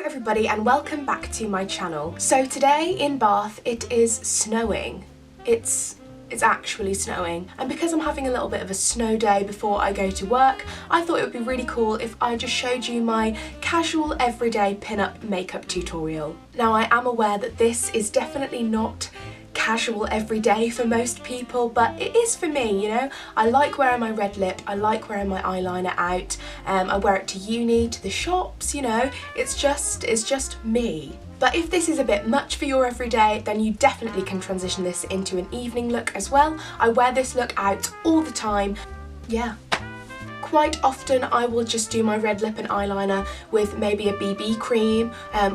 everybody and welcome back to my channel. So today in Bath it is snowing. It's actually snowing, and because I'm having a little bit of a snow day before I go to work, I thought it would be really cool if I just showed you my casual everyday pin-up makeup tutorial. Now I am aware that this is definitely not casual every day for most people, but it is for me, you know. I like wearing my red lip, I like wearing my eyeliner out, I wear it to uni, to the shops, you know, it's just me. But if this is a bit much for your everyday, then you definitely can transition this into an evening look as well. I wear this look out all the time, yeah. Quite often I will just do my red lip and eyeliner with maybe a BB cream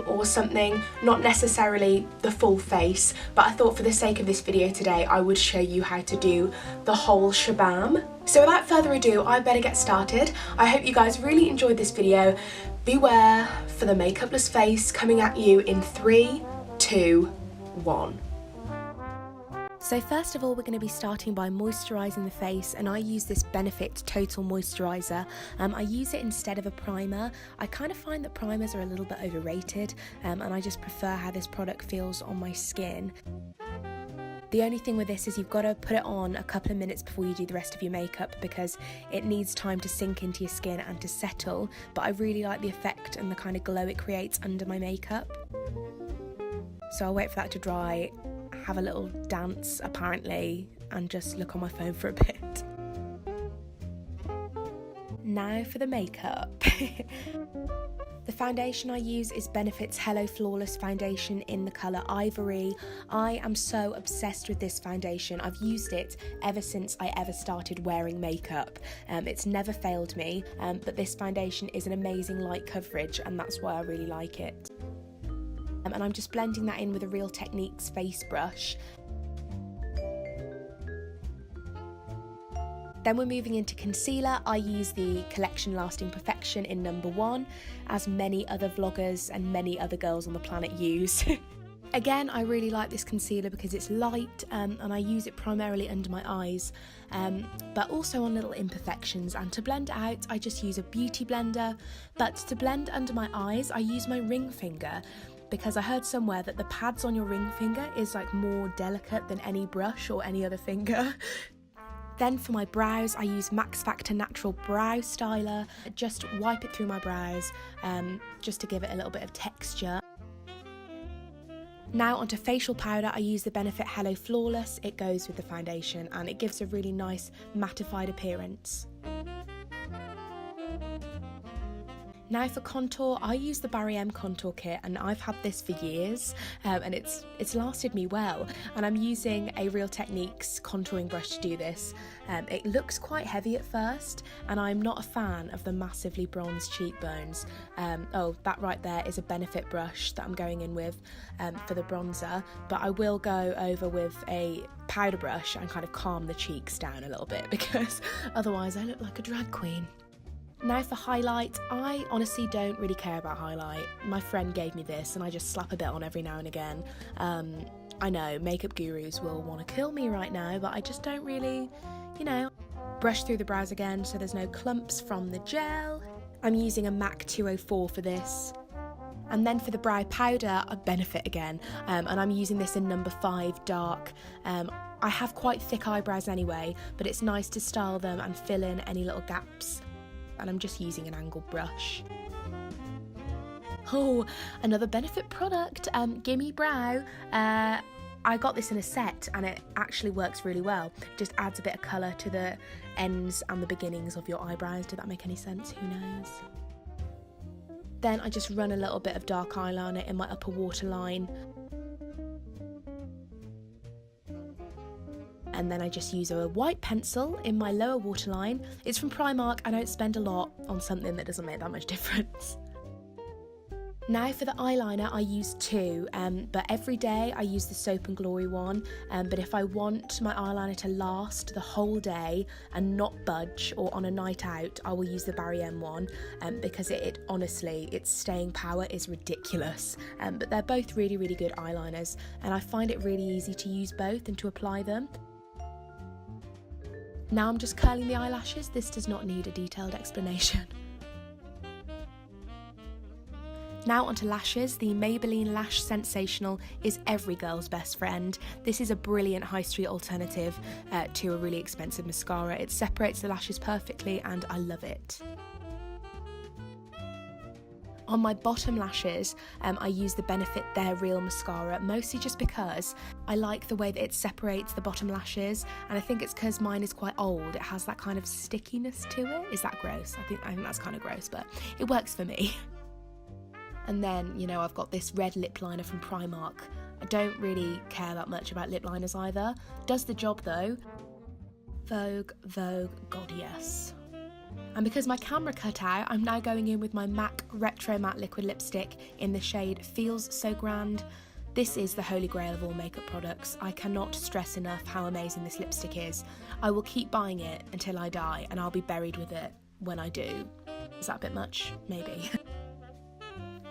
or something, not necessarily the full face, but I thought for the sake of this video today I would show you how to do the whole shabam. So without further ado, I better get started. I hope you guys really enjoyed this video. Beware for the makeupless face coming at you in 3, 2, 1. So first of all, we're going to be starting by moisturising the face, and I use this Benefit Total Moisturiser. I use it instead of a primer. I kind of find that primers are a little bit overrated, and I just prefer how this product feels on my skin. The only thing with this is you've got to put it on a couple of minutes before you do the rest of your makeup because it needs time to sink into your skin and to settle, but I really like the effect and the kind of glow it creates under my makeup. So I'll wait for that to dry, have a little dance apparently, and just look on my phone for a bit. Now for the makeup. The foundation I use is Benefit's Hello Flawless foundation in the colour Ivory. I am so obsessed with this foundation. I've used it ever since I ever started wearing makeup. It's never failed me, but this foundation is an amazing light coverage, and that's why I really like it. And I'm just blending that in with a Real Techniques face brush. Then we're moving into concealer. I use the Collection Lasting Perfection in number 1, as many other vloggers and many other girls on the planet use. Again, I really like this concealer because it's light, and I use it primarily under my eyes, but also on little imperfections. And to blend out, I just use a beauty blender, but to blend under my eyes, I use my ring finger, because I heard somewhere that the pads on your ring finger is like more delicate than any brush or any other finger. Then for my brows, I use Max Factor Natural Brow Styler. Just wipe it through my brows, just to give it a little bit of texture. Now onto facial powder, I use the Benefit Hello Flawless. It goes with the foundation and it gives a really nice mattified appearance. Now for contour, I use the Barry M contour kit, and I've had this for years, and it's lasted me well. And I'm using a Real Techniques contouring brush to do this. It looks quite heavy at first, and I'm not a fan of the massively bronzed cheekbones. Oh, that right there is a Benefit brush that I'm going in with for the bronzer, but I will go over with a powder brush and kind of calm the cheeks down a little bit, because otherwise I look like a drag queen. Now for highlight, I honestly don't really care about highlight. My friend gave me this and I just slap a bit on every now and again. I know makeup gurus will want to kill me right now, but I just don't really, you know. Brush through the brows again so there's no clumps from the gel. I'm using a MAC 204 for this. And then for the brow powder, I Benefit again, and I'm using this in number 5 dark. I have quite thick eyebrows anyway, but it's nice to style them and fill in any little gaps. And I'm just using an angled brush. Oh, another Benefit product, Gimme Brow. I got this in a set and it actually works really well. It just adds a bit of colour to the ends and the beginnings of your eyebrows. Did that make any sense? Who knows? Then I just run a little bit of dark eyeliner in my upper waterline. And then I just use a white pencil in my lower waterline. It's from Primark. I don't spend a lot on something that doesn't make that much difference. Now for the eyeliner, I use 2, but every day I use the Soap & Glory one, but if I want my eyeliner to last the whole day and not budge, or on a night out, I will use the Barry M one, because it honestly, its staying power is ridiculous, but they're both really, really good eyeliners, and I find it really easy to use both and to apply them. Now I'm just curling the eyelashes. This does not need a detailed explanation. Now onto lashes. The Maybelline Lash Sensational is every girl's best friend. This is a brilliant high street alternative to a really expensive mascara. It separates the lashes perfectly and I love it. On my bottom lashes, I use the Benefit They're Real mascara, mostly just because I like the way that it separates the bottom lashes, and I think it's because mine is quite old. It has that kind of stickiness to it. Is that gross? I think that's kind of gross, but it works for me. And then, you know, I've got this red lip liner from Primark. I don't really care that much about lip liners either. Does the job though. Vogue, God yes. And because my camera cut out, I'm now going in with my MAC Retro Matte Liquid Lipstick in the shade Feels So Grand. This is the holy grail of all makeup products. I cannot stress enough how amazing this lipstick is. I will keep buying it until I die, and I'll be buried with it when I do. Is that a bit much? Maybe.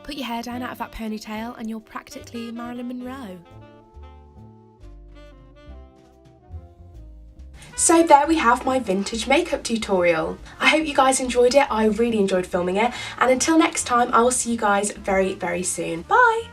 Put your hair down out of that ponytail and you're practically Marilyn Monroe. So there we have my vintage makeup tutorial. I hope you guys enjoyed it. I really enjoyed filming it. And until next time, I will see you guys very, very soon. Bye!